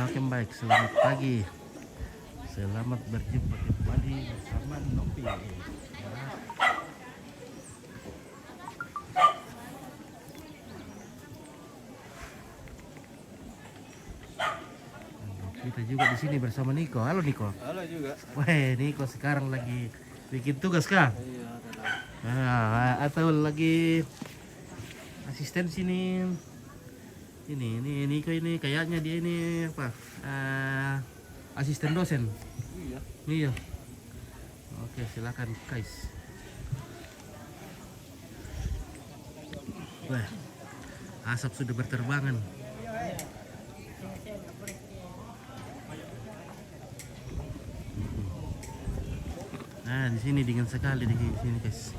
oke baik. Selamat pagi. Selamat berjumpa kembali bersama Nopi. Kita juga di sini bersama Niko. Halo Niko. Halo juga. Wah, Niko sekarang lagi bikin tugas kah? Iya, Atau lagi asisten sini? Ini Niko ini kayaknya dia ini apa? Asisten dosen. Iya. Iya. Oke, silakan guys. Wah, asap sudah berterbangan. Nah, di sini dingin sekali di sini, guys.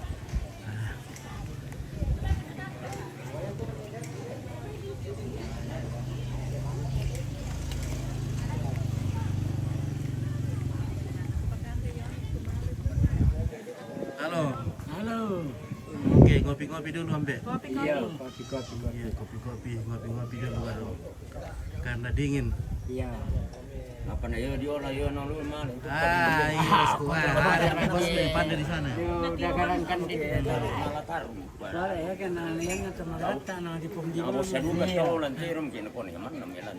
Halo. Halo. Oke, ngopi-ngopi dulu, Ambe. Iya, kopi-kopi. Iya, ngopi-ngopi dulu baru. Karena dingin. Iya. Apa na yun? Diolah yun ang lumal. Iya, bosku. Ada bos pandai di sana. Udah garankan di Malatar. soalnya ya kan yang sama rata nah di pemdiman. Ako sa lugar sa ulan tirum kinapon yaman nam yalan.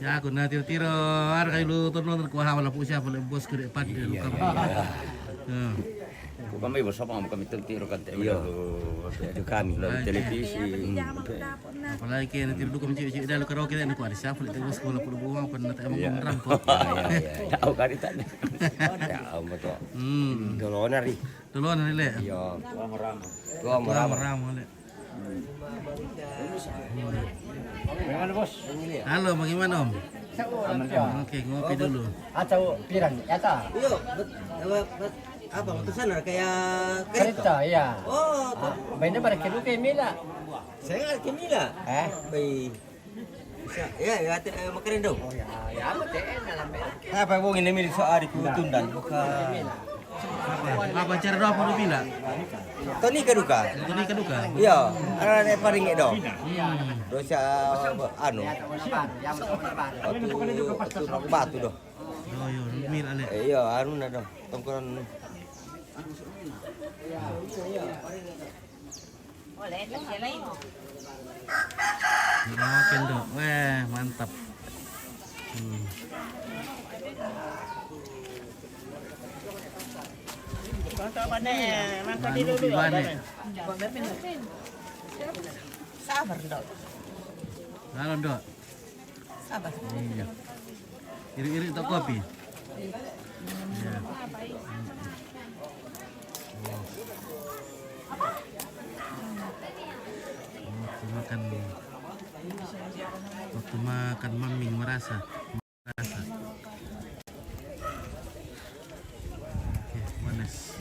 Ya, aku nanti tiro harga lu turun ku hawala pu siapa le bos ke depan di luka. Kung kami basta pa kami tiro kan tayo. Itu kami lah televisi. Apalagi kayak nanti dulu kami cewek-cewek dah lu karaoke dan aku ada siapa itu bos sekolah puluh buang pernah tak emang merampok. Ya, tahu kan itu. Tahu betul. Dolonan ri. Tolong nih le. Iya, gua Ram le. Bagaimana bos? Halo, bagaimana Om? Aman ya. Oke, ngopi dulu. Atau pirang yata. Iya, apa utusan kayak Kereta ya. Oh, Mainnya pada kelu kayak Mila. saya nggak Kimila. Baik. Bisa, ya, makanan dong. Oh ya, ya mati dalam merek. Apa yang ini milik soal di tundan? Apa cara doa apa bilang? Tony keduka. Itu nih keduka. Iya, ada paling itu. Hmm. Dosa anu. Batu batu doh. Yo, mil ale. Iya, anu na doh. Tongkron. Makan dong. Wah, mantap. Dulu Sabar dok, halo dok. sabar. Iya. Iri-iri tak kopi. Iya. Waktu makan maming merasa. Oke, manis.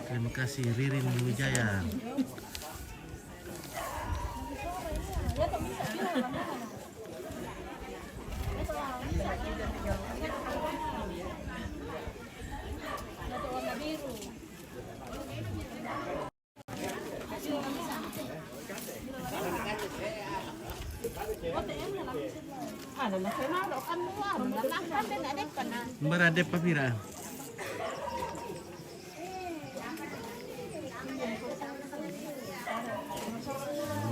Terima kasih Ririn Wijaya. Beradep papira.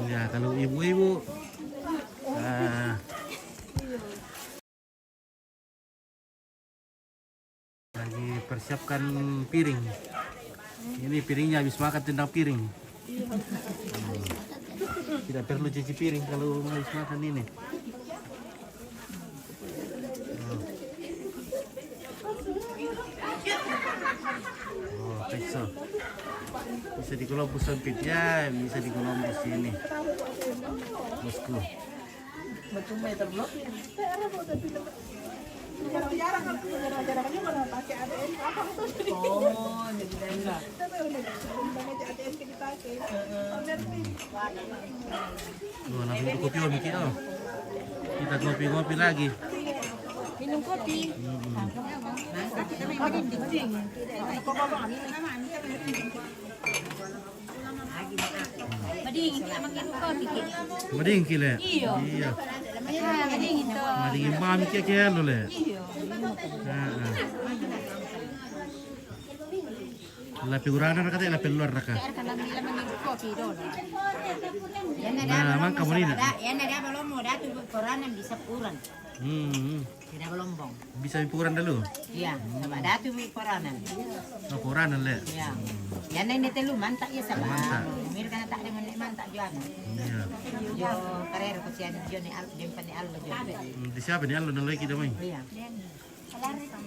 Ya kalau ibu-ibu lagi persiapkan piring. Ini piringnya habis makan tendang piring. Tidak perlu cuci piring kalau habis makan ini. Pizza. Bisa di Columbus sempit ya, bisa di Columbus ini. Bosku. Oh, langsung kopi om kita. Kita ngopi-ngopi lagi. Minum kopi. Mading kita makin kopi. Mading kile. Iya. Iya. Madingin to. Madingin mami kaya lo le. La figurana na kata la peluar na ka. Kopi dulu. Nah, man kamu ini. Yan ada belum mau datu koran yang bisa puran. Tidak gelombang. Bisa ukuran dulu. Iya, sama datu koranan. Oh, koranan le. Iya. Yan ini telu mantak ya sama. Mantak. Mir kana tak ada mantak jual. Iya. Yo karir ko siya ni Johnny Al jempan ni Allo jo. Di siapa ni allo nang lagi damai. Iya.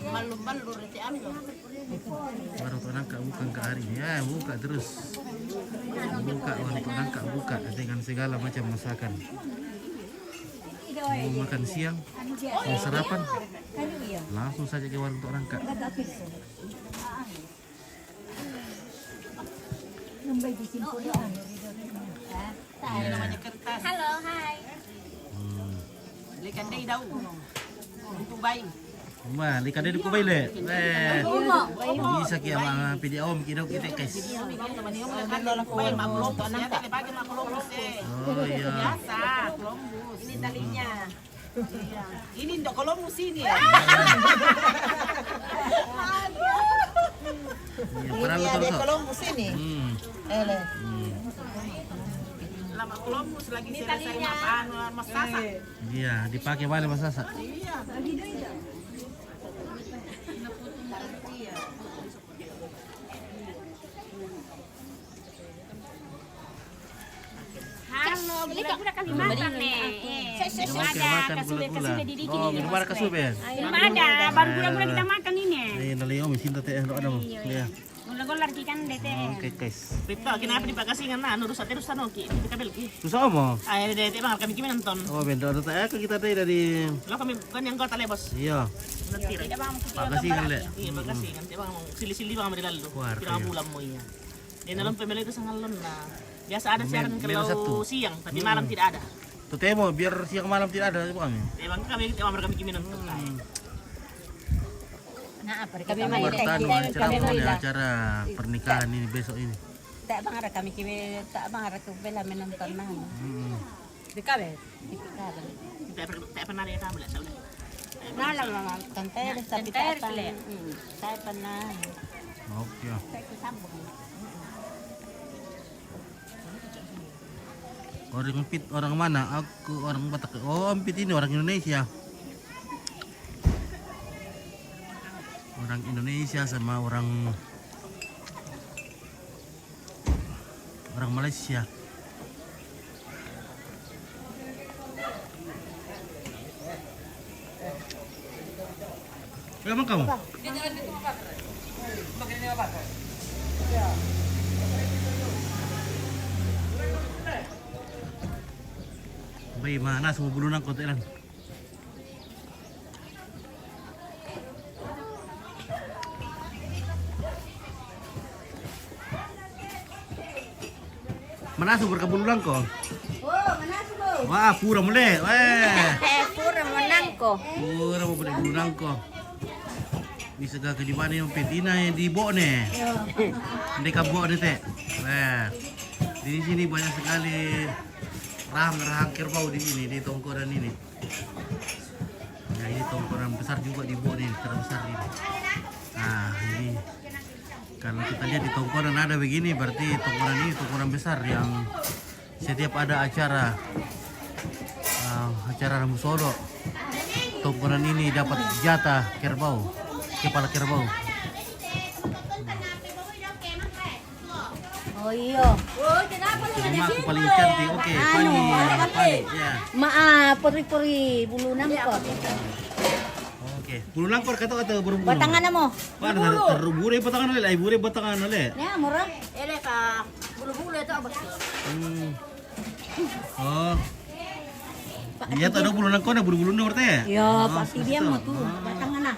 Malu-malu reti Allo. Baru tu nangkap bukan ke hari. Ya, buka terus. Buka untuk nangkap buka dengan segala macam masakan. Mau makan siang, mau sarapan, langsung saja ke warung untuk nangkap. Halo, hai. Likan dai daun. Untuk bayi. Wah, lihat ada di kubay le. Bisa kaya mga pidi om kidaw kita guys. Oh iya. Ini talinya. Ini untuk Columbus ini ya. Iya, parang betul betul. Columbus ini. Ele. Lama Columbus lagi selesai makan masasa. Iya, dipakai balik masasa. Iya. Halo, budak-budak kami makan nih. Oke, makan gula-gula. Oh, minum ada kasube. Belum ada, baru budak-budak kita makan ini. Eh, nali om sinta teh ndo ada mo. Iya. Gula-gula kan dete. Oke, guys. Pito, kenapa dipagasingan na? Nurus at terus tanoki. Kita belki. Susah mo. Ay, dete bang kami kimi nonton. Oh, benda ada teh kita teh dari Lo kami kan yang kota lebos. iya. Natira. Pagasigan le. Iya, pagasingan. Di bang sili-sili bang kami lalo. Kuar, Kira iya. bulan mo iya. Di dalam pemilih itu sangalon na. Biasa ada siaran Meron satu. kalau siang, tapi malam tidak ada. Tuh teh mo biar siang malam tidak ada kami. Emang kami kimi nonton. Nah, apa Kami kami main main Bertanu acara apa nih acara pernikahan ini besok ini. tak bang ara kami kimi tak bang ara ko bela menonton na. Di kabe. Dipikada. Tak pernah ada kamu lah, sudah. Nala tantai tapi tak apa. Saya pernah. Oke. Saya kesambung. Orang Pit orang mana? Aku orang Batak. Oh, Pit ini orang Indonesia. Orang Indonesia sama orang Malaysia. Emang kamu? Baik, mana semua bulu nang kote lang. Mana sumber kabululan ko? Oh, mana sulo? Wah, pura muli. Pura menang ko. Pura mo balik bululan ko. Bisa ka di mana yung petina yang di bo ne. Hindi ka bo ne te. Di sini banyak sekali rahang kerbau di sini, di tongkoran ini. Nah, ini tongkoran besar juga di bo nih, terbesar ini. Nah, ini kalau kita lihat di tongkoran ada begini, berarti tongkoran ini tongkoran besar yang setiap ada acara Rambu Solo, tongkoran ini dapat jatah kerbau, kepala kerbau. Oh iya. Jadi aku paling cantik, oke, pani, ya. Puri-puri bulu nangkot. Oke, bulu nangkor kata buru-buru. Batangan mo. Wah, terburu batangan oleh, buru batangan oleh. Ya, murah. Ele ka bulu-bulu itu abas. Oh. Iya, tuh ada bulu nangkor, ada bulu-bulu nomor teh. Ya, pasti dia mau tuh. Batangan na.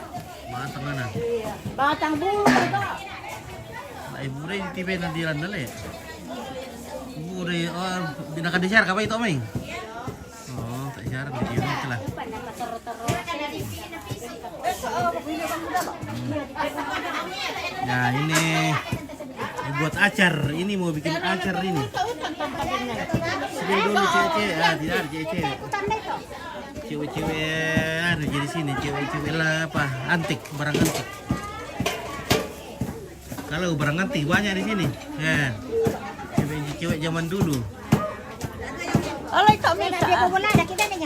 Batangan na. Iya. Batang bulu itu. Ay, buru yung tipe na dilan na le. Buru, binakadishare ka ba ito, May? Oh, tak share, hindi yun ito lang. Nah, ini buat acar. Ini mau bikin acar ini. Sedih dulu, Cece. Ah, tidak, Cece. cewek-cewek anu jadi sini, cewek-cewek lah apa? Antik, barang antik. Kalau barang antik banyak di sini. Ya. Cewek zaman dulu. Oleh kok minta. Dia bola ada kita nih.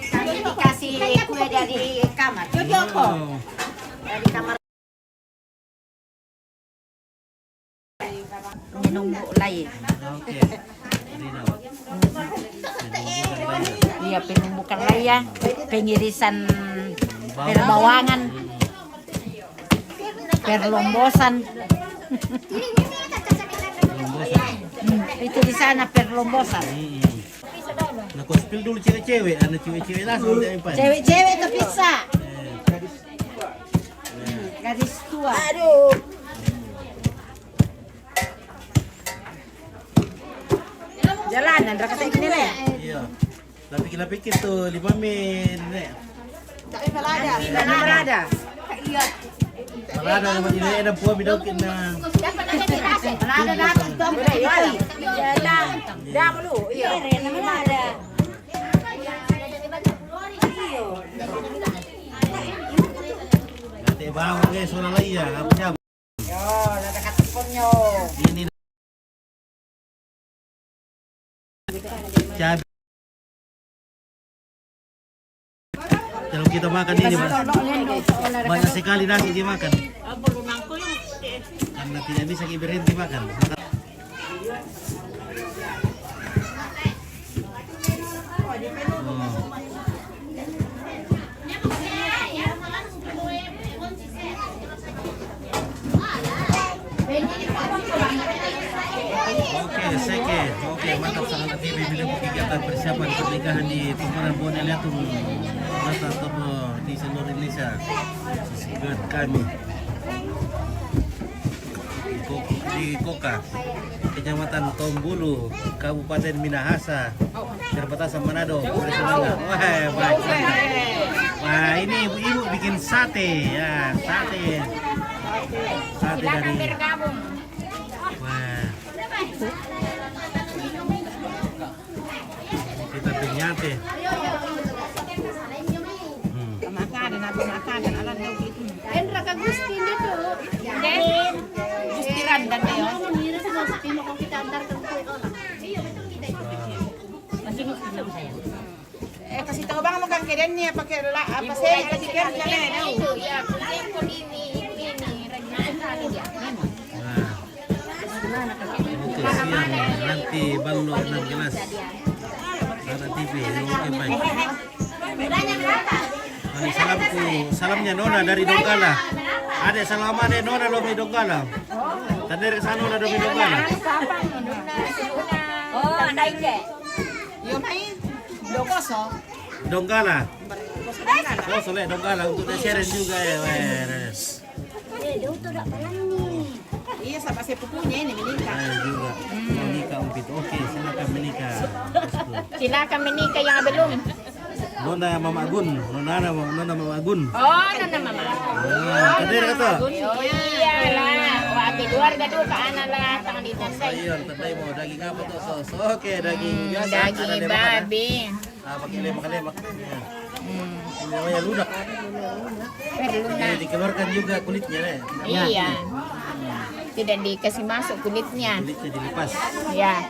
Kami dikasih kue dari kamar. Jadi apa? Dari kamar. Menunggu lain. Oke. Iya penumbukan lain, pengirisan perbawangan, perlombosan. Itu di sana perlombosan. Nah, kau spill dulu cewek-cewek, ada cewek-cewek langsung dia impan. Cewek-cewek itu bisa. Gadis tua. Aduh. Jalanan, kata ini nih. Iya. Tapi kita pikir tuh 5 menit, nek. Tapi berada. Iya. Malada naman ini ada buah bidokin na. Berada dapat dong. Iya. Dah dulu. Iya. Berada. Nanti bangun guys, suara lagi ya, apa siapa? Yo, ada katapunyo. Ini cabai. Kalau kita makan ini banyak sekali nasi dimakan. Karena tidak bisa berhenti makan. Oke, mantap sangat TV bila kegiatan persiapan pernikahan di Pameran Bonel itu mata toko di seluruh Indonesia. Sesuai kami di Koka, Kecamatan Tombulu, Kabupaten Minahasa, perbatasan Manado, Provinsi Sumatera. Wah, baik. Wah, ini ibu-ibu bikin sate ya, sate dari. Wah. Kita ternyata. Makanan apa makanan alam gitu. Endra ka Gusti dito. Yakin. Gustiran dan tayo. Kita antarkan kue orang. Kasi tahu bang makan keren niya pakai apa sih lagi keren niya na. Itu ya, kuliah ko ini kali dia. Oke, siang nanti ballo 6 gelas. Ada TV, oke baik. Salamnya Nona dari Donggala. Ada salaman deh Nona dari Donggala. Tadi dari sana dari Donggala. Oh, anda ike. Yo main dokoso. Donggala. Oh, soleh Donggala untuk share juga ya. Dia tuh tak pelan nih. Iya, sama sepupunya ini menikah. Saya juga menikah Umpit. Oke, silakan menikah. Silakan menikah yang belum. Nona Mama Agun, Nona Mama Agun. Oh, nana mama. Kadir kata. Iyalah. Wati keluarga dulu ke anak lah tangan di tas. Ayun, tandai mau daging apa tuh sos? Oke, daging biasa. Daging babi. Pakai lemak-lemak. Ini namanya lunak. Ini dikeluarkan juga kulitnya nih. Iya. Tidak dikasih masuk kulitnya. Kulitnya dilepas. Ya.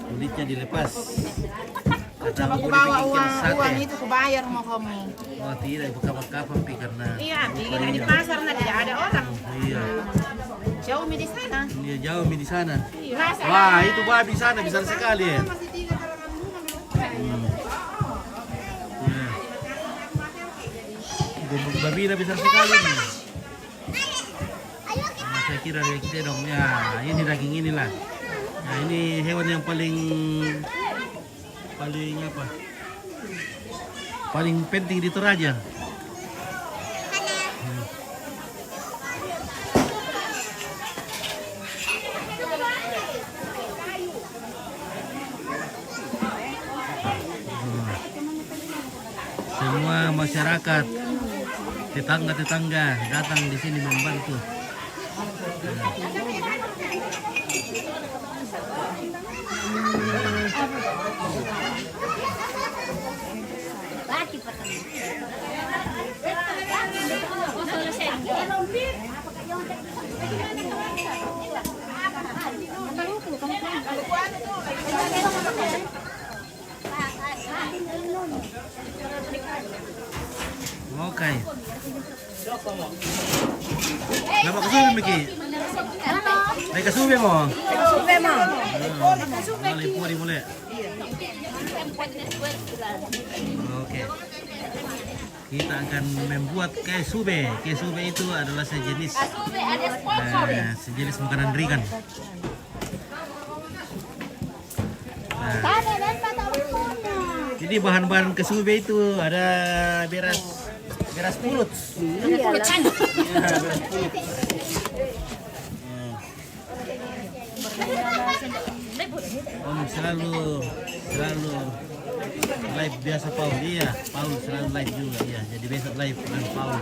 Kulitnya dilepas. Coba aku bawa uang itu aku bayar mau kamu. Oh tidak, kapan-kapan pi karena. Iya, di pasar nah tidak ada orang. Iya. Jauh di sana. Iya jauh di sana. Iya. Wah itu babi sana besar sekali ya. Babi dah besar sekali nih. Saya kira kita dong ya ini daging inilah. Nah ini hewan yang paling apa? Paling penting di Toraja. Semua masyarakat tetangga-tetangga datang di sini membantu. Lama kasube Miki. Naik kasube mo. Sube mo. Malay po di muli. Oke. Kita akan membuat kesube. Kesube itu adalah sejenis sejenis makanan ringan. Nah, jadi bahan-bahan kesube itu ada beras pulut. Om selalu live biasa Paul. Iya, Paul selalu live juga ya. Jadi besok live dengan Paul.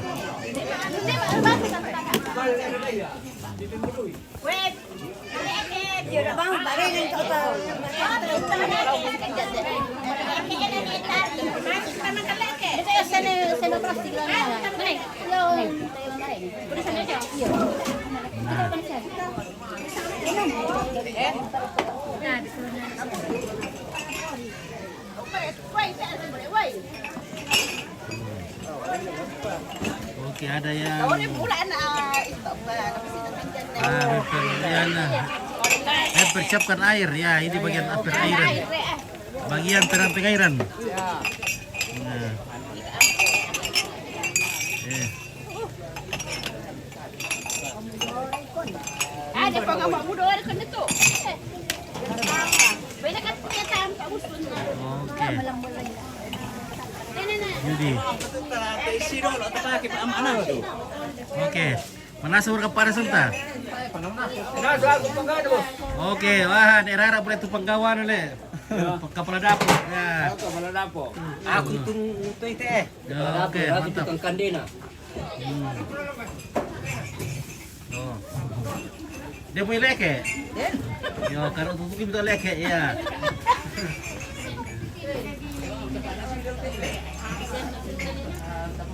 Bang, balik ng total. Oke, ada yang persiapkan air ya. Ini bagian perairan. Bagian pengairan. Nah. Ada pengamak muda ada kena tu. Banyak kan punya tampak usun. Oke. Jadi. Oke. Manasur kepada Sulta. Oke, wah, daerah boleh tu penggawan oleh. Kepala dapur. Ya. Kepala dapur. Aku tunggu itu teh. Oke, mantap. Kandena. Oh. Dia punya leke? Ya, kalau tutup kita leke ya.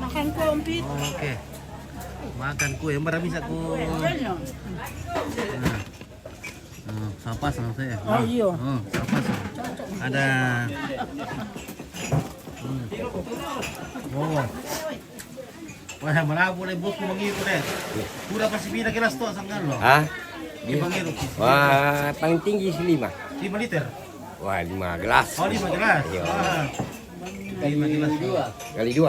Makan komplit. Oke. Makan kue, yang berapa bisa ku? Nah, sapas saya. Oh, iya. Sapas. Ada. Oh. Wah, malah boleh bos mengiru deh. Udah pasti bina kelas tuh sangkan lo. Ah, Di mengiru. wah, paling tinggi 5. 5 liter. Wah, 5 gelas. Oh, 5 gelas. Iya. Wah. 5 gelas. Kali 2.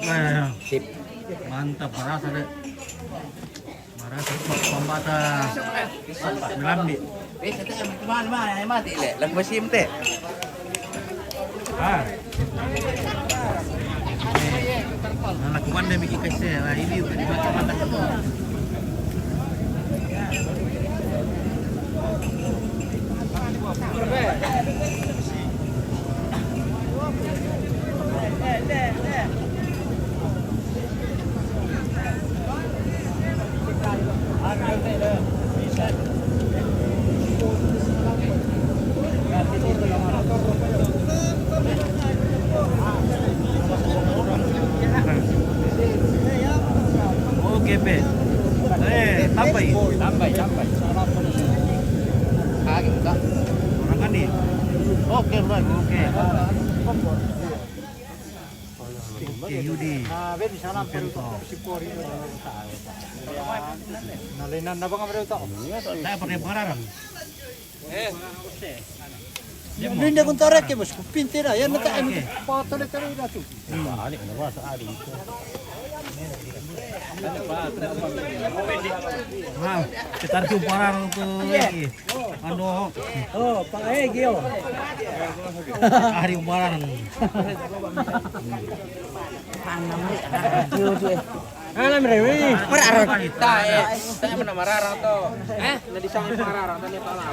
Wah, Sip. mantap merasa deh. Merasa pembatas melambi. Mana mati le. Lang masim teh. Ah. Anak kumanda bikin kasih. Nah, ini udah dimakan makan semua. Oke, Pe. Tambay. Orang kan nih. Oke, right. Oke. Oke, Yudi. Vedi, sarà per Pento. si può nalinan na ba ka ito? Saya pakai pengarang. Hindi kung tarik bos, kupintira. Yan na tayo. Oke. Patol-tol na to. Wow, kita harus pengarang tuh lagi. Ano, Oh, paegi oh. hari pengarang. Alam mo rin. Mararang kita. Saya mana mararang to. Nadi sa akin mararang tani pa na.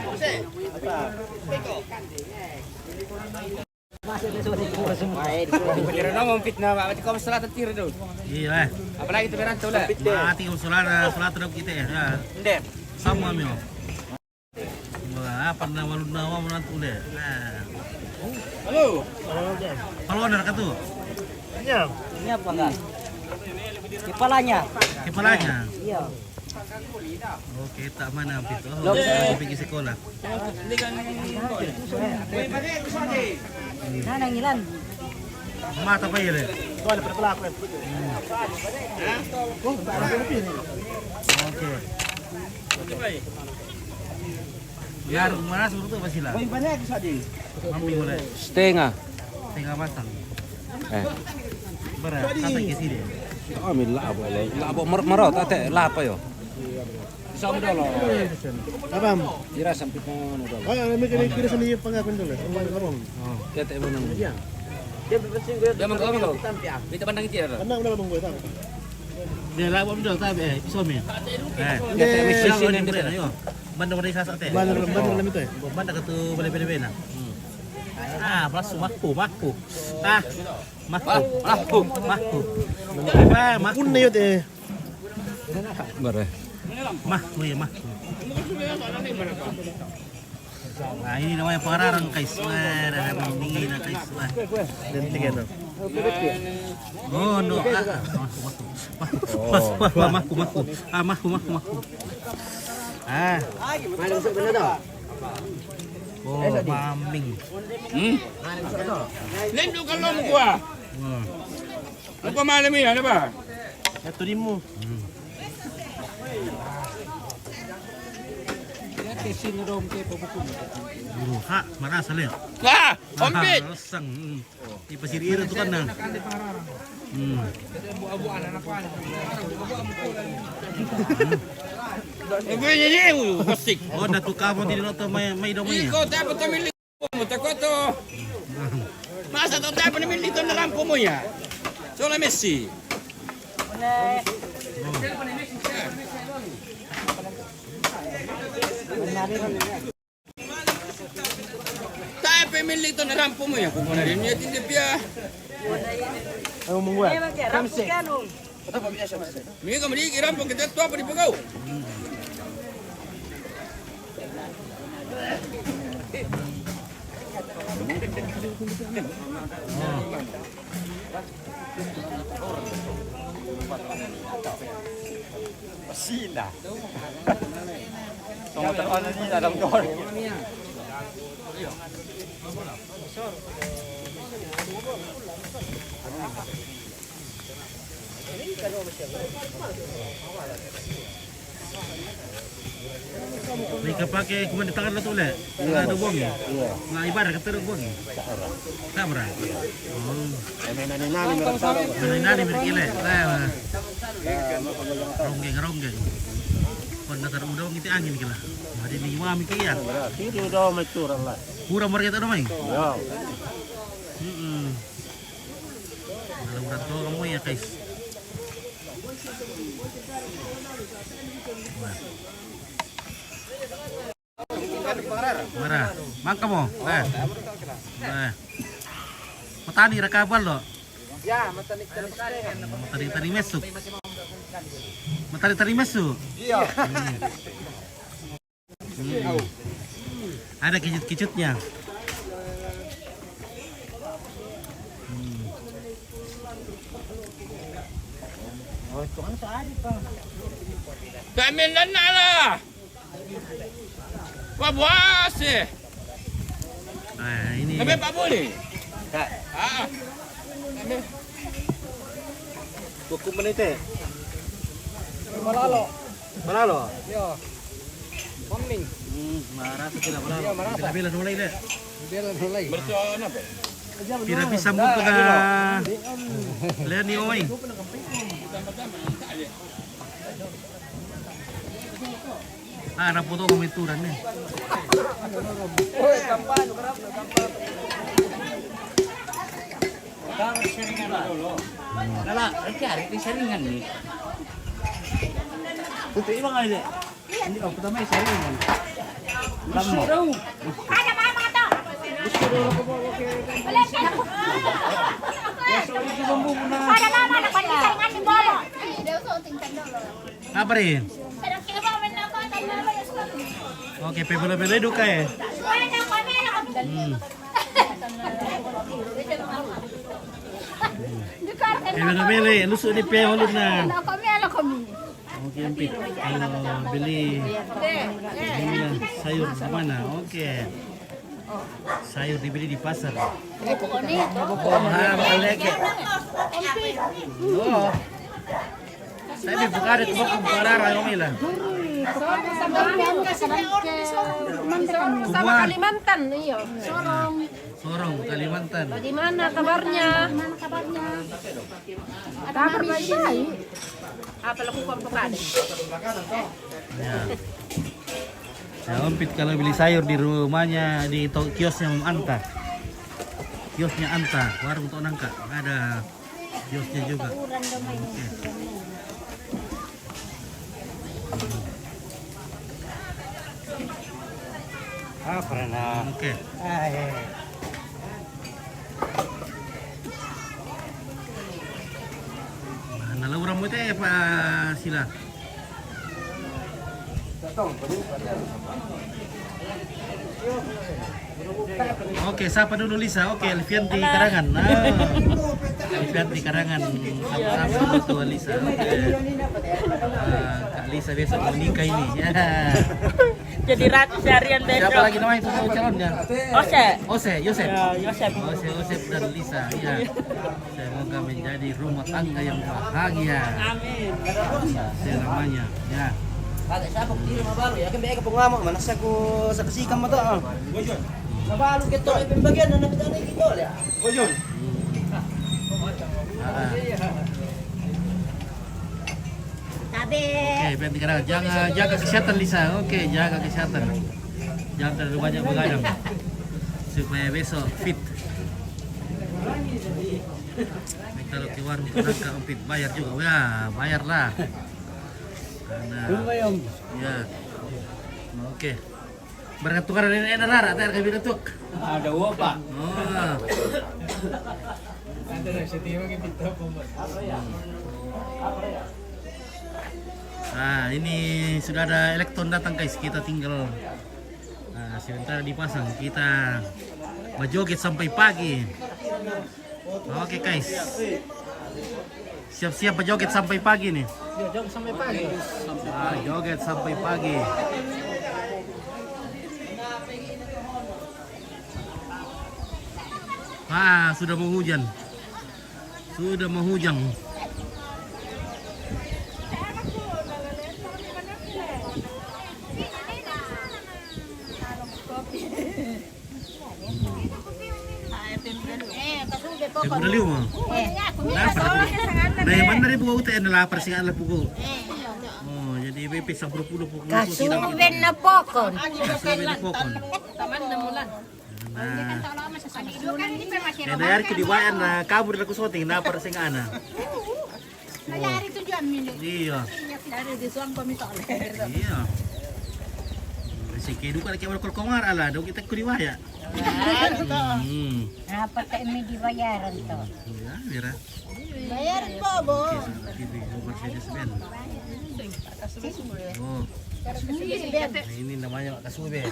Beliran na ngumpit na ba? Kau masalah tetir tu. Iya, Apalagi tu beran tu lah. mati kau salat dalam kita ya. Ndem. Sama mio. Wah, apa nama lu nama menantu deh. Nah, Halo. kalau ada kata tuh, Ini apa enggak? Kepalanya. kepalanya. Iya. Oke, tak mana itu. Oh, pergi sekolah. Nanang ilan? Mata pa yun eh. Oke. Biar mana suruh tuh pasti lah. Mampi boleh. Setengah. Tengah matang. Eh. Kata ke sini. Kami labo lah. Labo marot ate lapa yo. Sama dulu. Abang, Kira sampai kono dulu. oh, may kira sa niyo pangakon dulu. Ya teh menang. Dia mengko. Kita pandang itu ya. Ano na bang buhay Dia lah bom dong tapi isomi. Hindi, Sini ni pera yo. Banda mo sasak teh. Banar lang ito eh. Banda ka tu boleh beda-beda. Ah, masuk maku. Ah, maku. Apa? Maku. Kun na yun eh. Bare. Maku ya maku. Nah ini namanya pengarang guys. Wah, ada ini na guys. Wah. Dan tingin no. Oh, no. Maku. Ah, maku. Ah. Malusog na daw. Oh, maming. Nendo ka lang gua. Ano pa malam yan, ano ba? Ito din mo. Ha, marasa le. Ka! Ombit! Sang. Ipasiriro to kan na. Gue niya kasik. Oh, natuka mo din to may daw mo niya. Ikaw, dapat tumili mo. Tako to. Masa to dapat namili to na lampo mo ya. Soalnya Messi. Tayo pemili to na lampo mo ya. Kung na rin niya tindip ya. Ano mong buhay? Mika ka maliki lampo kita to apa di pagaw. Sila. Tunggu terus di dalam dor. May kapake kumanditangan na to ulit. Ada buang ya? Nga ibarat kata buang ya? Sabra. Oh. Nanay berkile. Ronggeng. Kon natar udaw ngiti angin kila. Madi ni wami kaya. Sino daw may turang lah. Kurang market ano may? Yo. Alam to kamu ya guys. Marah. Mangka mo. Matani rakabal lo. Ya, matani mesuk. Matani mesuk. Iya. Ada kicut-kicutnya. Oh, itu kan tadi, Pak. Kami nana lah. Wabuas eh. Nah, ini. Kami Pak boleh. Hukum menit eh. Malalo. Yo. Paming. Marah sila malalo. Bila nulay le. Bersoal apa? Pira pisang mo ka. Lihat ni Oy. Ah, naputo kumenturan nih. Oy, kampan, kerap. Lala, cari di saringan nih. Itu ibang aja. Ini aku tamay saringan. Ada mama to. Ada mama na panlisaringan ni Bolo. Apa rin? Pero kiba man na ko tama ba yung Oke, pebolo-pebolo duka eh. wala na kami na kami. Pebolo-pebolo, luso ni pebolo na. Ala kami. Oke, empit. Beli sayur mana? Oke. Sayur dibeli di pasar. Eh, pokoknya itu. Maleke. Oh. Saya buka di toko Barara yung ila. Sama Kalimantan, iya. Sorong. Sorong, Kalimantan. Bagaimana kabarnya? Kabar baik. Apa lakukan pekan? Ya. Ya, Ompit kalau beli sayur di rumahnya di kiosnya Om Anta. Kiosnya Anta, warung Tok Nangka. Ada kiosnya juga. Oke. Pernah. Oke. Nah, laura mo tayo pa sila. Oke, siapa dulu Lisa? Oke, Alfianti Karangan. Alfianti Karangan. Sama-sama dulu tuh Lisa. Oke. Kak Lisa besok mau nikah ini. Ya. Jadi harian Siapa lagi namanya itu calonnya? Ose, Yosep. Yosep dan Lisa. Ya. Semoga menjadi rumah tangga yang bahagia. Amin. Selamanya. Ya. Kata siapa kiri mabalu ya kan biaya pengalaman mana sa ko sa kasikan mo to. Mabalu kito ay pembagian na nakita kita ya. Tabi. Oke, berarti kadang jaga kesehatan Lisa. Oke, jaga kesehatan. Jangan terlalu banyak begadang. Supaya besok fit. Kalau ke warung nangka fit bayar juga. Ya, bayarlah. Karena ya. Oke. Berkat tukar ini ada rara, tak ada tuk. Ada uang pak. Oh. Nah, ini sudah ada elektron datang guys. Kita tinggal sebentar dipasang. Kita berjoget sampai pagi. Oke guys. Siap-siap berjoget sampai pagi nih. Joget sampai pagi. Joget sampai pagi. Sudah mau hujan. Sudah mau hujan. Udah liu mah. Nah, mana dari buku teh lapar sih ala buku. Oh, jadi BP 10 pukul. Kasuben na pokon. Kasuben na pokon. Taman 6 bulan. Nah, dari kedibayan na kabur na kusoting na para sing ana. Mayari tujuan minit. Iya. Dari disuang pamitoler. Iya. Si kedu ka kayak kolkongar ala, dong kita kudiwaya. Dapat tayo may dibayaran to. Ya, mira. Bayaran po, bo. TV Mercedes Benz. Oh, nah, ini namanya kasube.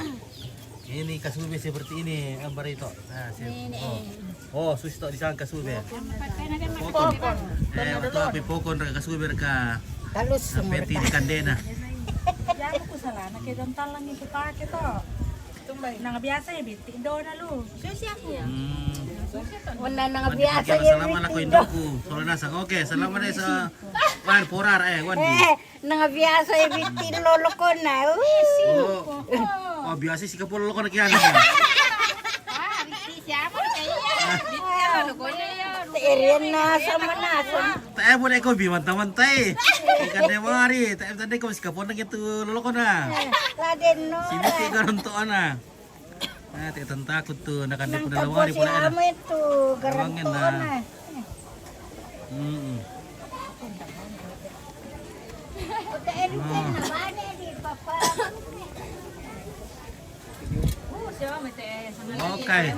Ini kasube seperti ini, gambar itu. Nah, oh, susto di sana kasube. Pokon. Waktu api pokon raka kasube raka. Talus Peti di kandena. Jago ko sa lana, kaya doon talang ito take to. Nang biasa ya, biti do na lu. Wala na nga biasa Salamat ako induku. Solo nasang. Oke, salamat na sa wan porar wandi. Nga biasa biti lolo ko na. Oh, biasa si kapolo ko na kiyan. Terian na sa manasan. Tayo mo na ikaw bimantay-mantay. Ikan demari. Tayo tadi ko si kapolo na gitu lolo ko na. Laden no. Si Biti karontoan na. Tayo takot to. Nakandi po na Tapos lawari si po na. amo ito. Garanto na. na. Utain ko na ba ni papa. Okay.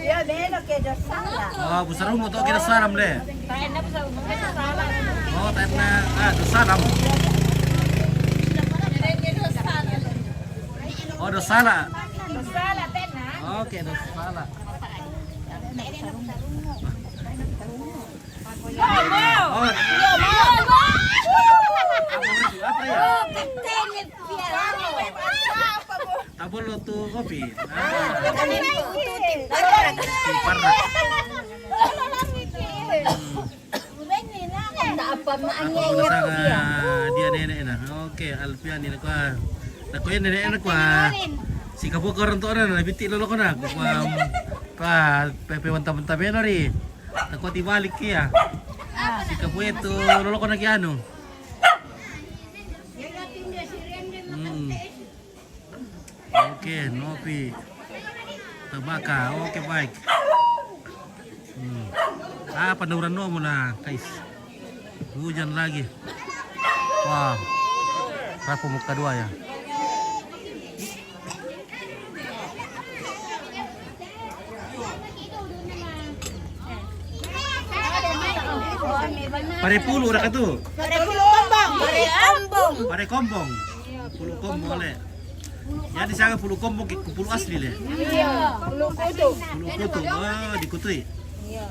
Ya belo ke dosala. Oh, busarong mo to kina saram le. Tayo na po sa sala. Oh, tayo na dosaram. Oh, dosala. Sala, tena. Oke, dosala. Oh, apa bolo tuh kopi. apa Ako maanya na sa dia nenek na. Oke, Alfian ni ko. Nako yan nenek na ko. Si kapo karon to na biti lolo ko na. Ko pa pepe wanta-wanta benori. Nako tibalik kiya. Si kapo ito lolo ko na kiano. Oke, Novi. Tabaka. Oke, baik. Panuran mo na, guys. Hujan lagi. Wah. Rapo muka dua ya. Pare pulu rak itu. Pare kombong. Pare kombong. Pulu kombong oleh. Ya di sana pulu kombong pulu asli le. Iya, belum kudu. Pulu kutu. Oh, dikutui. Iya.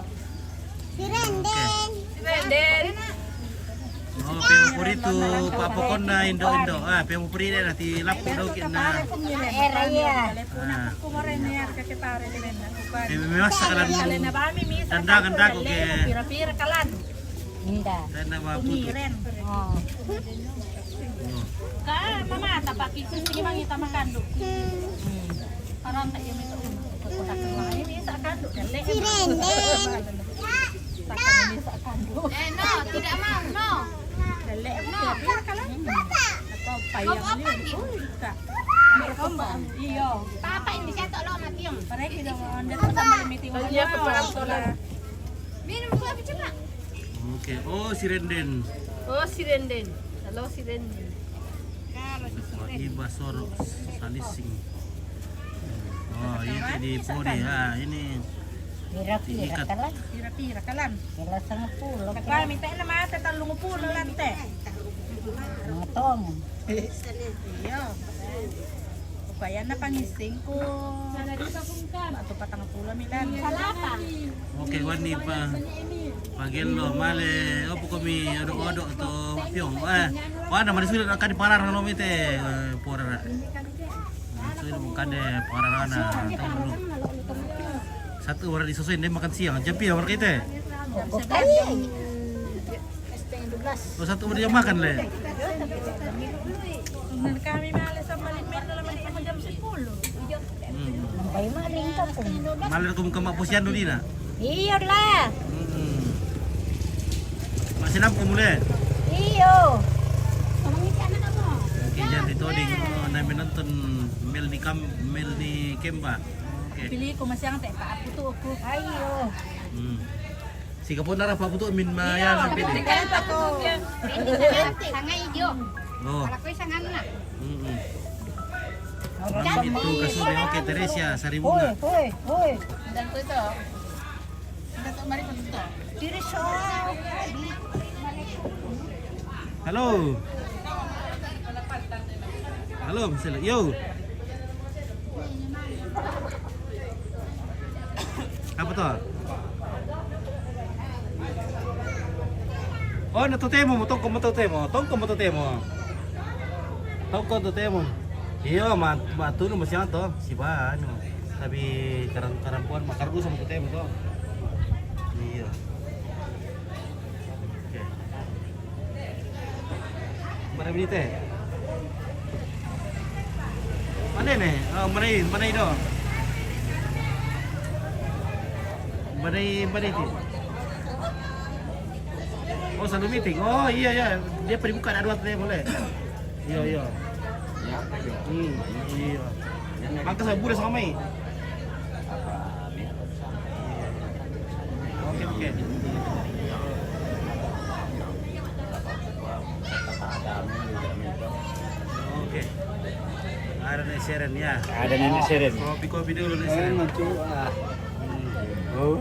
Oh, favorito papokon na Indo-Indo. Favorito na ti lapo daw kina. Era ya. Kumarin niya kakitare ni Lena. Mewas sakalan Lena ba mi misa. tanda ko ke Pira-pira kalan. Inda. tanda maputo. Umiren. Oh. Ka mama tapaki sige mangita makando. Parang tayo may to. Pagkakalain ni sa kando. Dali. No, tidak mau, no. Dali. Pira kalan. Ako payang ni. Iyo. Papa ini saya tolong mati yang. Pare kita mo anda sa malimiting mo. Iya Minum gua apa coba? Oke. Oh, si Renden. Oh, si Renden. Halo si Renden. Iba soro salising. Oh, ini di pori ha. Ini Pira-pira kalan. Pira-pira kalan. Kila 10. Nagpa minta na mata talong po lang te. Mga tong. Iyo. Kaya na pangising ko. Ato patang pula milan. Salapa. oke wani pa pagelo male opo kami odo-odo to pyong. Wala man sulit akan parar no mite pora. Sulit bukan deh parar na. Satu orang disusuin dia makan siang. Jampi orang kita. Kaya. Oh, satu orang dia makan le. Nang kami malas sa malimit na naman mo jam 10. Ay maling ka po. Maler kum kama pusian dulu na. Iyo lah. Masih lampu mule. Iyo. Oke, jadi itu di namin nonton Mel ni Kemba. Oke. Pili ko masyang te paaputo ko. Ayo. Si kapon na pa puto min mayan ang pili. Sangat hijau. Oh. Kalau kue sangat nak. Itu kasuri oke Teresia Hoy, Saribunga. hoy. Dan tu itu. Ada tu mari pun tu. Diri so. Halo. Halo, misalnya. Yo. Apa tuh? Oh, natutemo mo, tongko mo tutemo. Tongko tutemo. Iyo, matulong mo siya to. Siba, ano. Sabi, karampuan, makargo sa tutemo to. Iyo. Okay. Marami dito eh. Mana ni? Oh, manay do. Manay ti. Oh, selalu meeting. Oh, iya. Dia pergi buka ada dua boleh. Iya. Iya. Angka saya budak sama mai. Oke. Oke. Ada nih Seren ya. Ada nenek seren. Kopi dulu nih Seren. Oh.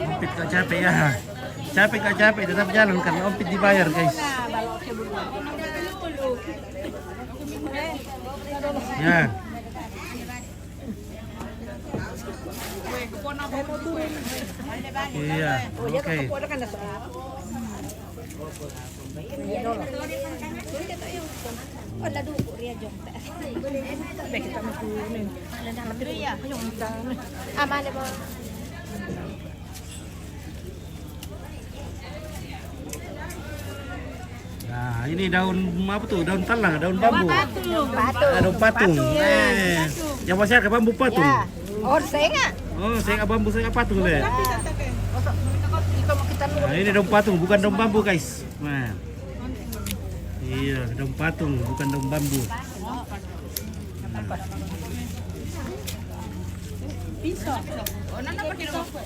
Ompit gak capek ya. Capek gak capek tetap jalan karena ompit dibayar guys. Ya. Iya, oke. Aman mo. Nah, ini daun apa tuh? Daun talang, daun bambu. Batu. Daun patung. Yang masih ada bambu patung. Oh, saya Oh, saya nggak bambu, saya nggak patung deh. Nah, ini daun patung, bukan daun bambu guys. Nah, iya, daun patung, bukan daun bambu.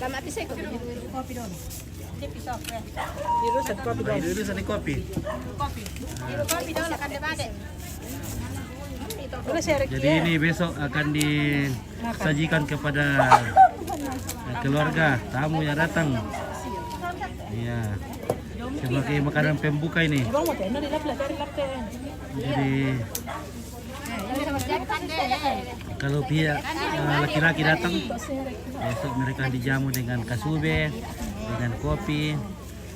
Tama pisay ko. Nah, ini dulu sana kopi. Jadi ini besok akan disajikan kepada keluarga, tamu yang datang. Iya. Sebagai makanan pembuka ini. Jadi kalau pihak laki-laki datang, besok mereka dijamu dengan kasube, dengan kopi,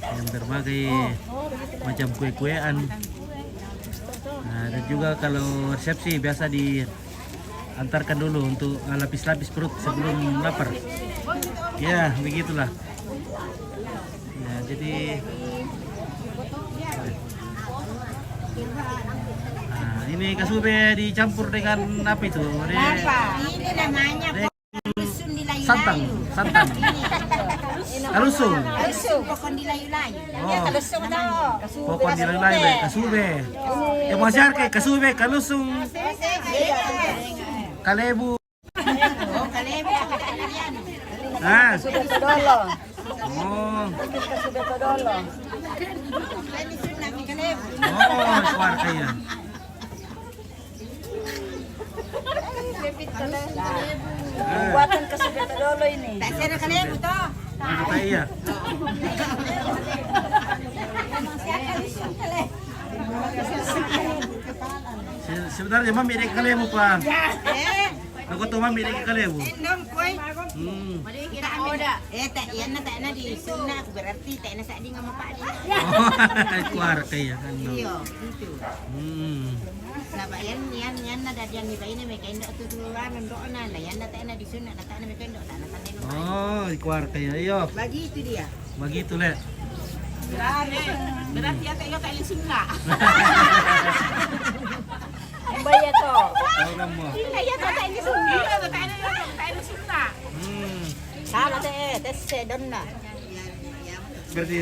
dengan berbagai macam kue-kuean. Nah, dan juga kalau resepsi biasa diantarkan dulu untuk lapis-lapis perut sebelum lapar. Ya, begitulah. Ya, jadi nah, ini kasube dicampur dengan apa itu? Ini namanya Santan. Alusung. pokok dilayu-layu. Oh. Pokok dilayu-layu, kasube. Yang masyarakat kasube, kalusung, kalebu. Oh, kalebu yan. Ah. Todolo. Oh. Ini sudah namin kalebu. Oh, kuar kaya. Buatan kasube todolo ini. Tak saya kalebu to. Ano kaya? Sebenarnya mami dek kalebu pa. Ako to mami dek kalebu. Nom koy. Hmm. Tak yan na di sunna berarti tak na sa di nga mapadi. Oh, kuar kaya ano. Iyo, itu. Hmm. Napa yan na dadyan ni kain may kain do tuturuan ndo na yan na tak na di sunna na tak na may kain do tak na kanay no. Oh, kuar kaya iyo. Bagi itu dia. Begitu le. Berarti ya tak tak sunna. Baya to. Tahu kamu. Iya tak tak sunna. Iya tak na sunna. Hmm. Sama te don na. Berarti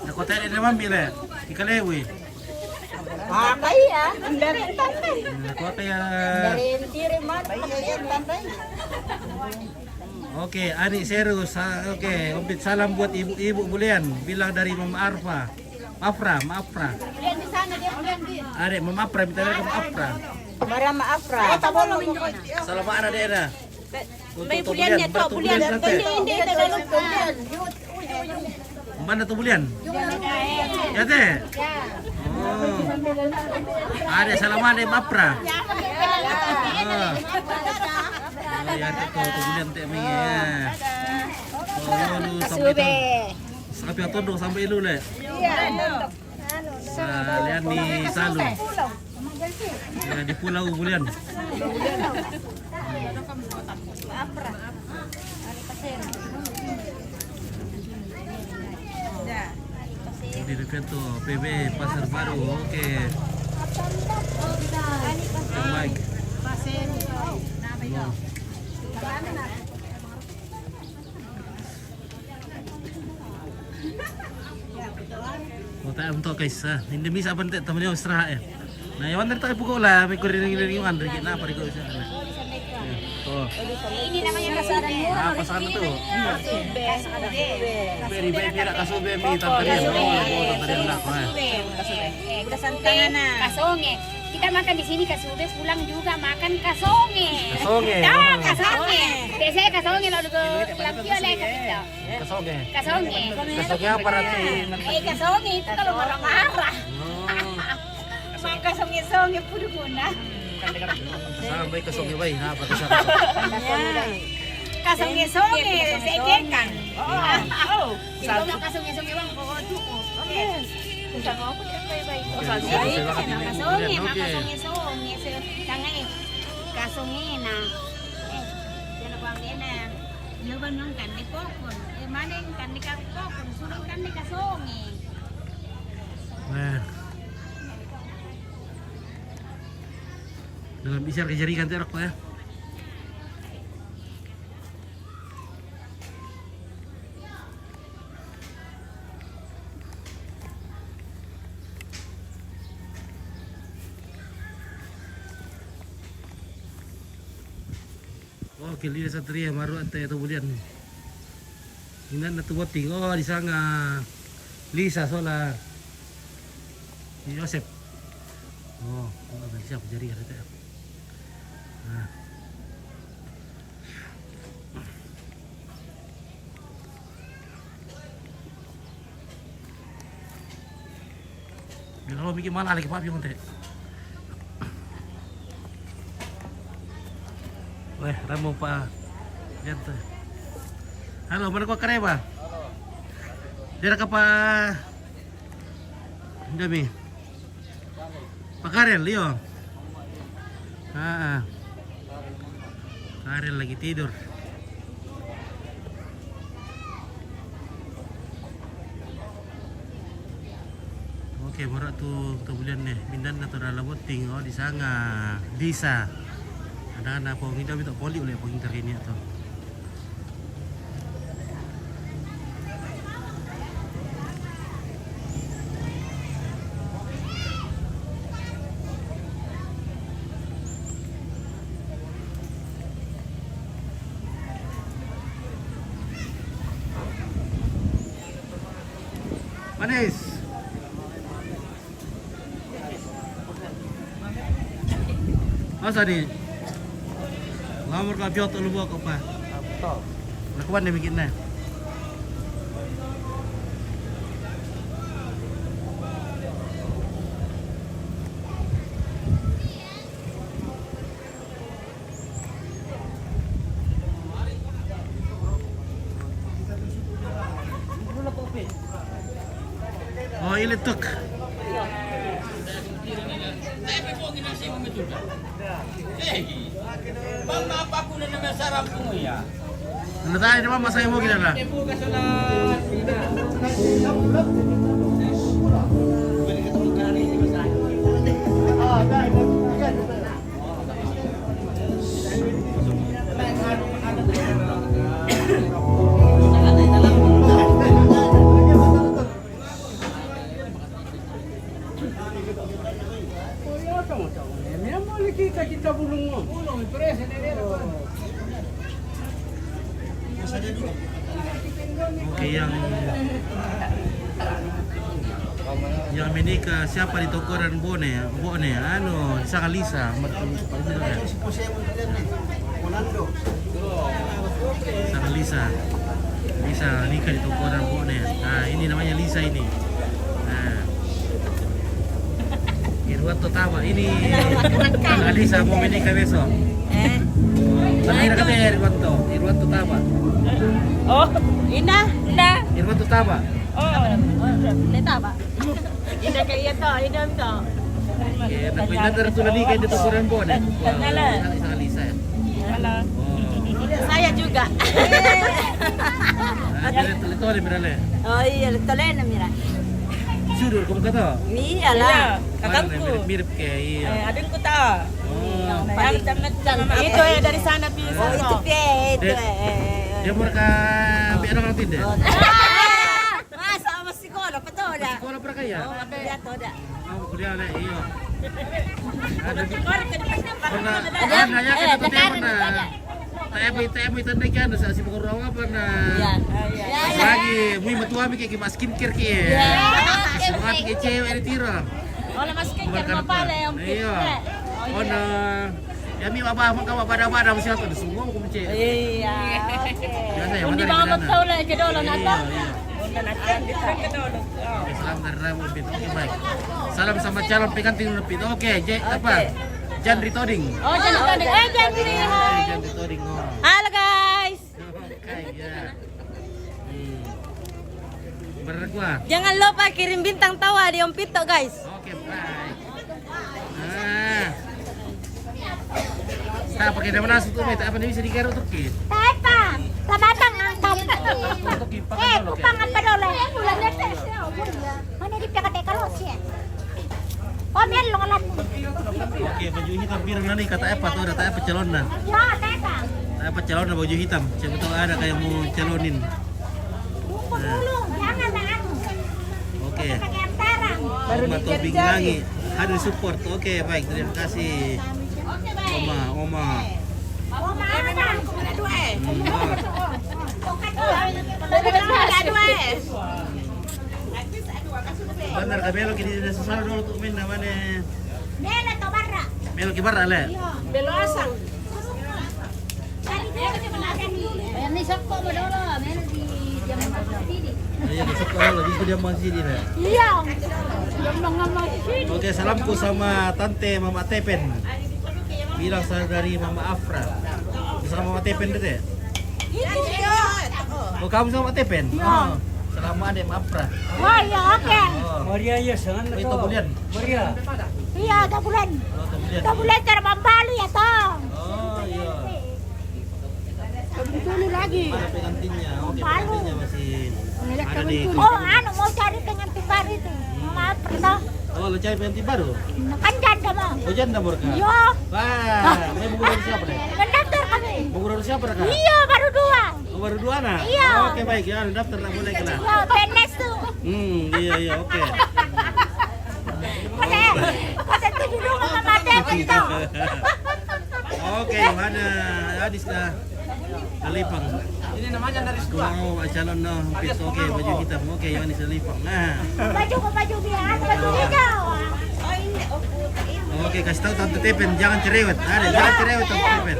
nakota din naman bile. Ikalewi. Kaya, dari tantay. Nakota kaya. Dari tiri mat, dari tantay. Oke, Ani serius. Oke, umpit salam buat ibu-ibu bulian. Bilang dari Mama Arfa. Maafra. Bulian di sana dia bulian di. Are, Mama Afra, minta dari Mama Afra. Mara maafra. Salam ana daerah. May bulian niya to, bulian. Hindi tagalog bulian. Mana tuh bulian? Ya teh. Oh. Ada salaman dari Mapra. Oh. Oh ya tuh bulian teh mi ya. Oh lu sampai itu. Sampai atondo sampai lu le. Iya. Lihat di Salu. Ya di Pulau Bulian. Di dekat tuh PB Pasar Baru. Oke. Baik. Tayo untuk guys, hindi bisa bante taman yung istirahat eh. Nah, yawan dari tayo pukul lah, may kuriring-kuriring yung andri kita apa riko siya. Oh. Ini namanya pasaran murah. Ah, pasaran tuh. Beri mira kasube mi tantarian. Oh, tantarian lah. Udah santangan na. Kasonge. Kita makan di sini kasube, pulang juga makan kasonge. Kasonge. Dah, kasonge. Biasanya kasonge lalu ke lampio lah kita. Kasonge. Kasonge. Kasonge apa ratu? Kasonge itu kalau marah-marah. Maka songe-songe puro muna. Salam baik kasong bay, ha, pakasama. Kasonge-songe, sekekan. Oh. Ito mo kasonge-songe bang ko tuko. Okay. Kunta ko ako baik-baik. Kasonge, kasonge-songe. Tangay. Kasonge na. Yan bang din na. Laban ng kanni kokon. Maning kanni ka kokon, surang kanni kasonge. Nah. Dalam bisa kejarikan terok ya. Oke, lihat satria baru ante itu bulian. Ini na tuwa tingo di sana. Lisa sola. Yosep. Oh, nggak bisa jadi kan itu. Nah. Kalau bikin malah lagi papi kontek. Weh, ramo pa. Yan to. Halo, mana kau kareba? Dira ka pa. Dami. Pakarel, Leo. Karel lagi tidur. Oke, morak tu kemudian nih, mindan na to dalam boting oh di sana. Disa. Ada anak po nginda bito poli oleh po nginda kini to. Manis. Masa ni? Ngamur ka piot lu buat apa? Lakuan dia bikin na. Oh, ini tuk. Bang, apa aku na naman sarap mo ya? Ano tayo naman masaya mo ginala? Kita bulung pres ini. Oke, yang menikah siapa di toko dan Bone, anu, Saka Lisa, Saka Lisa, Lisa nikah di toko dan Bone. Nah, ini namanya Lisa ini. Nah, Irwanto Tama, ini Saka Lisa mau menikah besok. Lahir katanya Irwanto Tama. Oh, Ina. Irwanto Tama. Leta ba? Ina kaya to, ina to. Oke, nakuindan dari tu lagi kayak di toko dan Bone. Saka Lisa ya. Halo. Oh. Saya juga. Ito ni Mirale. Oh iya, tole na mira. Sudur kamu kata. Iya lah. Mirip kayak iya. Adun ko ta. Oh. Itu ya dari sana bisa. Oh, itu itu. Dia mereka biar orang tidak. Masa sama psikolog pa to da. Sekolah berapa ya? Oh, kuliah to da. Oh, kuliah lah iya. Ada di Korek ka di pernah nanya kan itu dia pernah. TMI tanda kan sa si pagkuro nga pernah. Lagi muy matuami kay mas skincare kay. Sukat kay cewek di tira. Wala mas skincare mo pala yung iya. Ona ya mi babah mo ka babada siya to semua ko mece. Iya. Biasa ya Kung di mana ba magtawla ke dolo na ta? Salam dari Ramo Pit. Oke baik. Salam sama calon pengantin Pit. Oke, apa? Jandri Toding. Oh, jangan tadi. Jangan hai. Jandri Toding. Oh. Halo guys. Ya. Bener gua. Jangan lupa kirim bintang tawa di Om Pito guys. Oke, bye. Tak pakai nama nasi tuh, tak apa nih bisa digaruk tuh kit. Tapa, tabatang angkat. Kupang apa dole? Mana di pihak kalau sih? Komen lo ngalat. Oke, baju hitam biru nanti kata apa tuh, ada tak apa calonan. Ya, tapa. Tak apa calon baju hitam. Siapa tahu ada kayak mau calonin. Tunggu dulu, jangan anu. Oke. Pakai antarang. Oma Tobing lagi hadir support. Oke, baik, terima kasih. Oma. Oh, mana? Kemana dua? Benar, kami lo kini sudah sesal dulu tuh min namanya. Nela to barra. Melo kibar ale. Belo asang. Tadi dia kebenaran ni. Ayan ni sakto mo daw la. Meron di jaman sini. Iya, besok kalau lagi dia masih di sana. Iya. Yang mga masin. Oke, salamku sama tante Mama Tepen. Bilang saya dari Mama Afra. Bisa Mama Tepen deh. Oh, kamu sama Tepen? Oh, selama ada Mama Afra. Oh, ya oke. Oh, Maria ya sangat itu bulan. Maria. Iya, dah bulan. Oh, itu bulan. Dah bulan terbang Bali ya toh. Oh, iya. Dulu lagi. Mana pengantinnya? Oke, pengantinnya masih ada di. Oh, anu mau cari pengantin baru itu. Maaf, toh. Oh, lo cari pengantin baru? Kan janda mah. Oh, janda Morka. Iya. Wah, mau bukuran siapa deh? Mendaftar kami. Bukuran siapa Kak? Iya, baru dua. Oh, baru dua anak? Iya. Oke, baik ya, daftar lah boleh kena. Ya, PNS tuh. Iya, oke. Masa itu dulu sama mati betul. Oke, mana Adis dah. Salipang. Ini namanya dari Mau calon no, pit oke, baju hitam. Oke, yang ini salipang. Nah. Baju biar, baju hijau. Oke, kasih tahu Tante Tepen jangan cerewet. Ada, jangan cerewet Tante Tepen.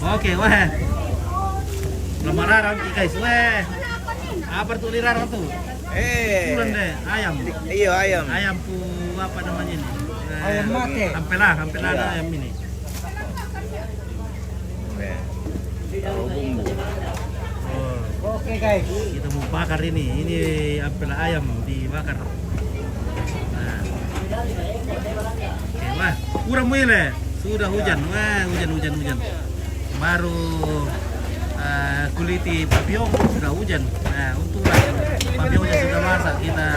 Oke, wah. Lamaran guys, wah. Apa tuh liraran tuh? Bulan deh, ayam. Iya, ayam. Ayam pu apa namanya ini? Ayam mate. Hampela ada ayam ini. Oh, Oke guys. kita mau bakar ini. Ini hampela ayam dibakar. Nah. Oke, wah, kurang mulai. Sudah hujan, wah hujan. Baru kuliti papiong sudah hujan. Nah, untunglah papiongnya sudah masak kita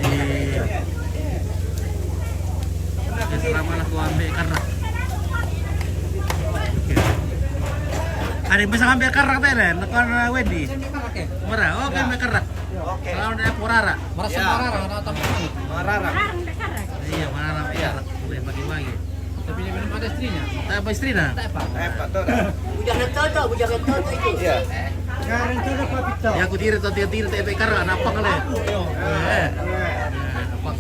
di selama aku ambil karak. Oke. Ada yang bisa ambil karak teh, nekon Wendy. Murah, oke ambil karak. Oke. Kalau ada porara. Merasa Ya. marah atau teman. Marara. Iya, porara karak. Boleh bagi-bagi. Tapi dia belum ada istrinya. Tak apa istri nah? Pak tuh. Bujang toto itu. Iya. Sekarang itu ada papito. Ya aku tiri TP karak, apa kali? Apa?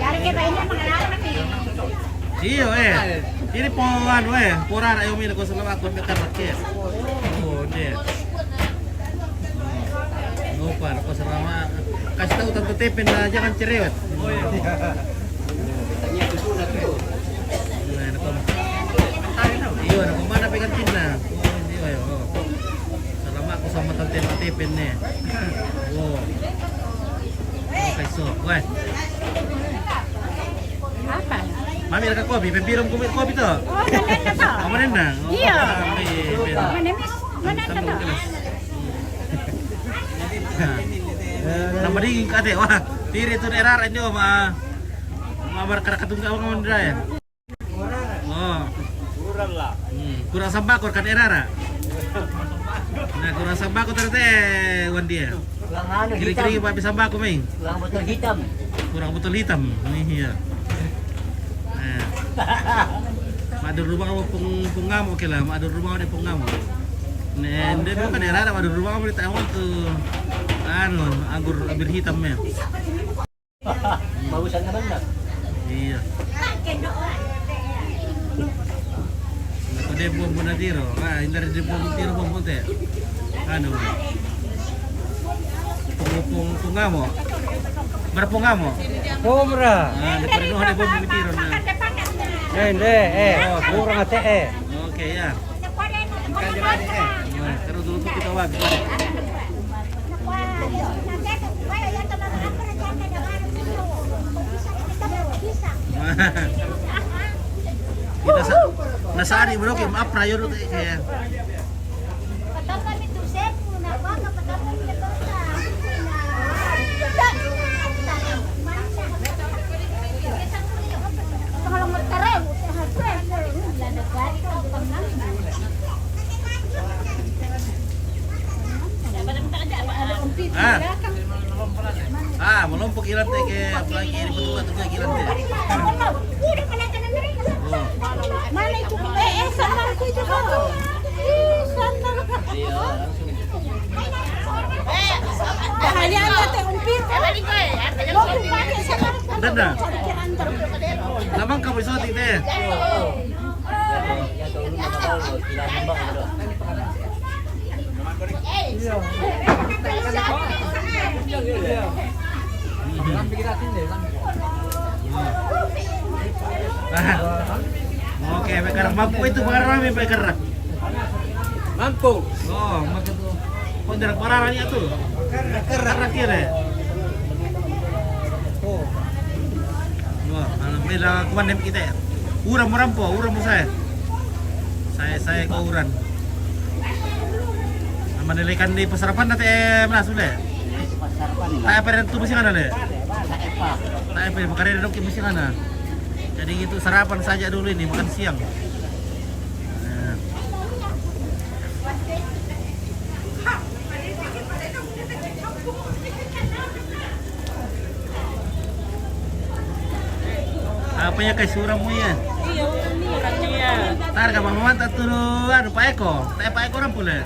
Biar kita ini mengenal nih. Iya, ini pongan, porara yang milik ko selama aku ambil karak ya. Oh, deh. Nopar, ko selama kasih tahu Tante Tepen na jangan cerewet. Oh iya. Iya, nak mana pengantin na? Oh, iya. Selama aku sama Tante Tepen nih. Oh. Okay, so, weh. Apa? Mami ada kopi, pempirom kopi tuh. Oh, ganan na to. Kamu nenda? Iya. Iya. Menemis, ganan na to. Nama dingin kate, wah, tiri itu daerah aja ma berkarakatungga ngomong ya. Oh, Kurang lah. kurang sambakor kan erara. Nah, kurang sambakor ternyata wandia. Kiri-kiri papi sambako main. Kurang botol hitam. Kurang botol hitam. Ini iya. Nah. Madur rumah kamu punggam oke lah, madur rumah ada punggam. Nah, dia bukan erara madur rumah kamu ditawar tuh. Anu, anggur hitamnya. Bagusan naman na. Iya. hindi bombo na tiro. Hindi rin bombo tiro bombo te. Ano? Punga mo. Berpunga mo. Kumra. Naparenuhan na bombo tiro na. Hindi, kurang ate Oke ya. Pero dulu tuh kita wag. Kita nasari bro kim apra yo kaya. Melompok ilan teh ke apalagi ini berdua tuh ilan teh. Mana itu? Sandalku itu kok. Sandal. Kalian teh umpir. Mau pakai sandal. Dada. Lamang kamu iso teh. Oke, bekar mampu itu bakar rame bekar. Mampu. Oh, makan tuh. Pondrak pararanya tuh. Karena kira. Oh. Wah, beda kemana kita ya? Uram po, uram mo saya. Saya ko uran. Manilikan di pasarapan nanti mana sudah? Tak apa yang tuh mesin ada. Tak apa, makanya dong mesin ada. Jadi itu sarapan saja dulu ini, makan siang. Nah. Apa ya kayak surammu ya? Iya, urannya. Tar ka mama tak turu anu Pak Eko. Pak Eko orang pula.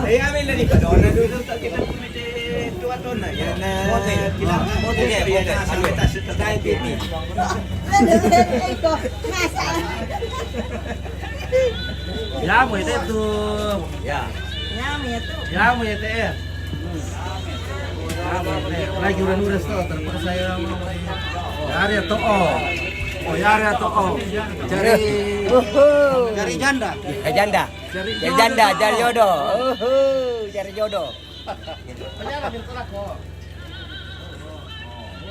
Saya ambil dari kadona dulu tak kita komite tua tona ya. Kita ya sampai tak setelah ini. Ya mo itu tuh. Ya. Ya mo itu. Lagi uran-uran tuh terus saya mau cari to oh cari to cari janda Cari jodoh. Cari jodoh.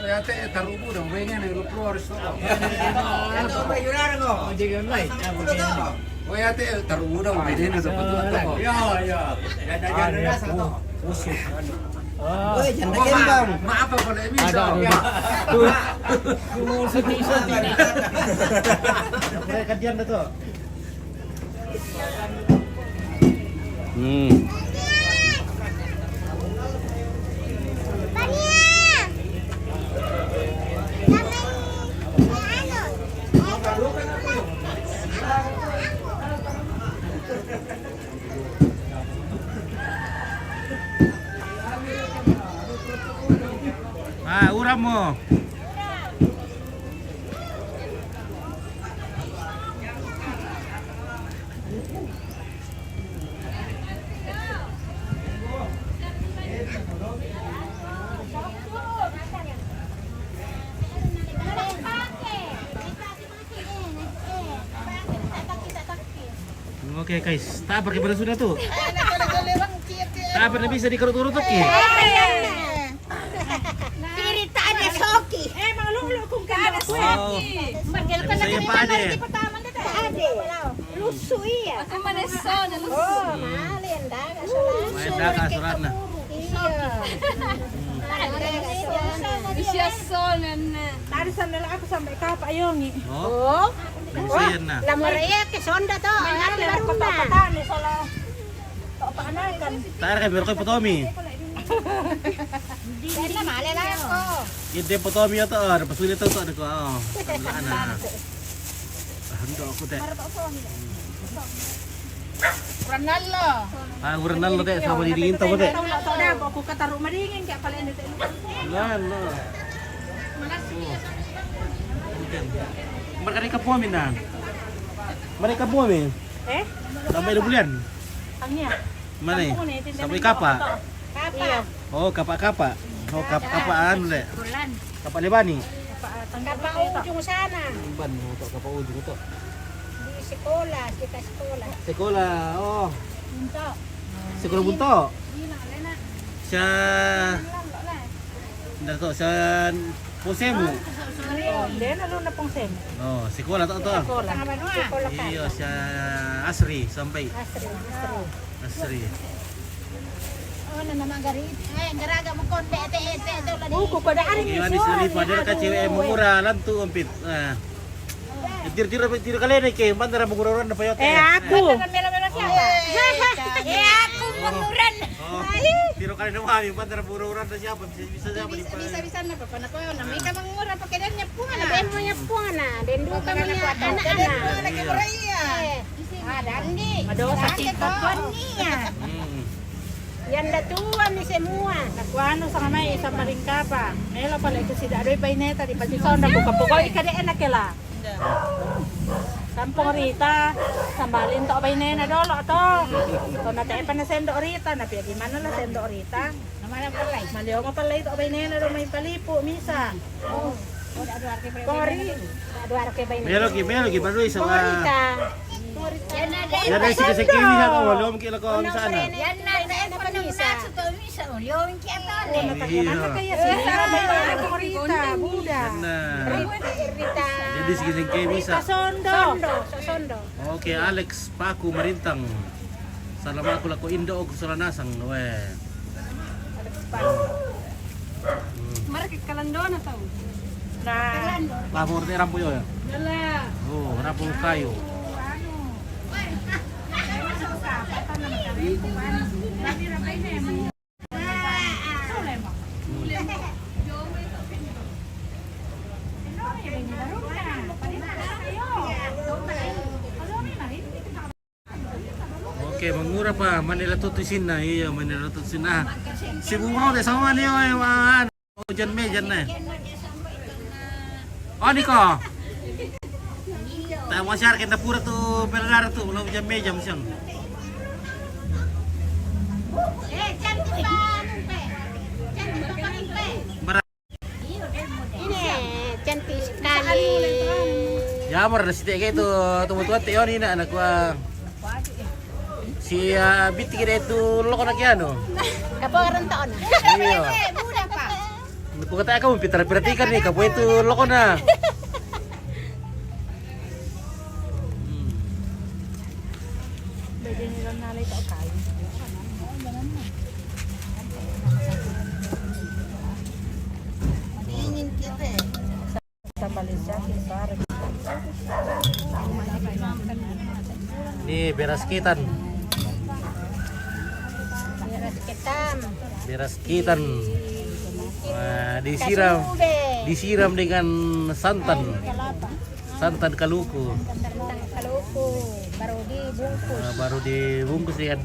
Ya teh tarubu dong, pengen lu keluar itu. Oh ya teh tarubu dong, beden itu betul. Ya. Oh, janda kembang. Maaf kalau ini. Ada. sedih. Mereka janda tuh. Uram mo. Oke guys, tak pakai pada sudah tuh. Tak pernah bisa dikerut-urut tuh ki. Cerita ada Soki. Malulo kung kada Soki. Magkano ka Saya na Pak Ade. Ade. Lusu iya. Ako maneso na lusu. Oh, malin dah kasalanan. Main dah kasuran nah. Iya. Siya sonan na. Tari sa nila ako sampai kapayongi. Oh. Bensin nah. Lamoraya ke sonda to. Ang Ako rumah. patani sala. Paanay kan. Tar kayak berkoy potomi. Dahil na malala ko. Ide potomi ya tuh, ada pasulit tuh ada ko. Oh. Ana. Hando ako teh. Ronaldo. Ah, Ronaldo teh sama didingin tau teh. Tahu lah tahu dah aku kata rumah dingin kayak paling itu. Lalo. Mereka ni kapu amin dah. Mereka kapu amin. Sampai 2 bulan. Angnya. Mana? Sampai kapa? Kapa. Oh, kapa-kapa. Oh, kapa-kapaan le. Bulan. Kapa lebani. Kapa ujung sana. Ban untuk kapal ujung itu. Di sekolah, kita sekolah. Sekolah. Oh, Minta. sekolah bunto. Gila lena. Sa Dato sa Posemu. Dia lalu na pong sem. Oh, sekolah tak tu. Sekolah. Sekolah kan. Iya, sa Asri sampai Asri. Asri. Oh, na naman garit. Garaga mo konde ete ulan. Buku pada hari ni. Iwan di sini pada ka cewek murah lantu umpit. Ah. Tiro kali ni ke bandara mengururan na payote. Aku. Aku menguran. Oh, tiro kali na mami bandara mengururan na siapa bisa siapa di Bisa na pa na ko na may ka mangura pa kaya niya po na. Ben mo niya po na. Den do ka mo niya anak-anak. Dandi. Madosa kita niya. Yan datuan ni semua. Nakuano sa kamay isang maringka pa. Mela pala ito si Dadoy Baineta di Pasisaw na buka-buka ikadeen na kila. Kampung Rita, sambalin to Bainena dolo to. To natay pa na sendo Rita, na piyagi man na sendo Rita. Namana palay. Maliw nga pala ito Bainena do may palipo misa. Oh, aduar ke Kori. aduar ke bay. Melo ki baru sa Rita. Yan na Ya dari sini sekini na ko walo mki ko sana. Yan na pa ni sa to misa. Yo ki ano Ano kaya sila Bainena ko Rita, Buda. Nah, Rita. jadi segini ke bisa. Sondo. Oke, Alex Paku Marintang. Salamat aku lako Indo og Sulanasang we. Marakit kalandona to. Na. Lamor te rampo yo. Dala. Oh, rampo kayo. Oke, mengura pa Manila tutusin na. Iya, Manila tutusin na. Siguro de sama niyo ay hujan mejan na. Oh, Niko. Tayo masyar kita pura tu pelagara tu kalau hujan mejan siyang. Cantik banget. Bara Ini cantik sekali. ya mar na si Tege itu tumutuan Teo ni na anak ko. Si Biti kira itu loko na kiano. Kabaran taon. Iya. Budak pa. Ko kata kamu perhatikan nih kamu itu loko na. Pwede nilang nalay to kayo. Ingin kita. Sambalin siya, kisar. Nih beras kitan. Beras ketam. Beras kitan. Disiram dengan santan. Santan kaluku. Kaluku baru dibungkus. Baru dibungkus dengan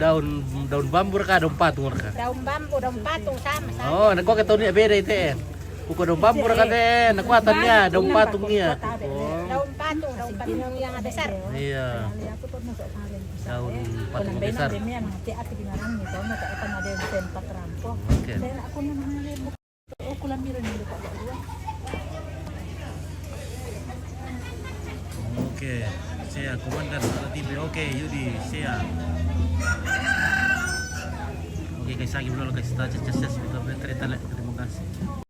daun bambu kah daun patung kah? Daun bambu, daun patung sama. Oh, nak kau kata ni beda itu. Bukan daun bambu kah deh, nak kuatannya daun patungnya. Oh, Daun patung yang besar. iya. Daun patung besar. Hati-hati gimana nih, kalau nggak akan ada yang sempat rampok. Oke. Saya aku namanya aku lamiran dulu Pak Berdua. Oke, saya komandan TV. Oke, Yudi, saya. Oke, guys, lagi belum guys, kita cerita terima kasih.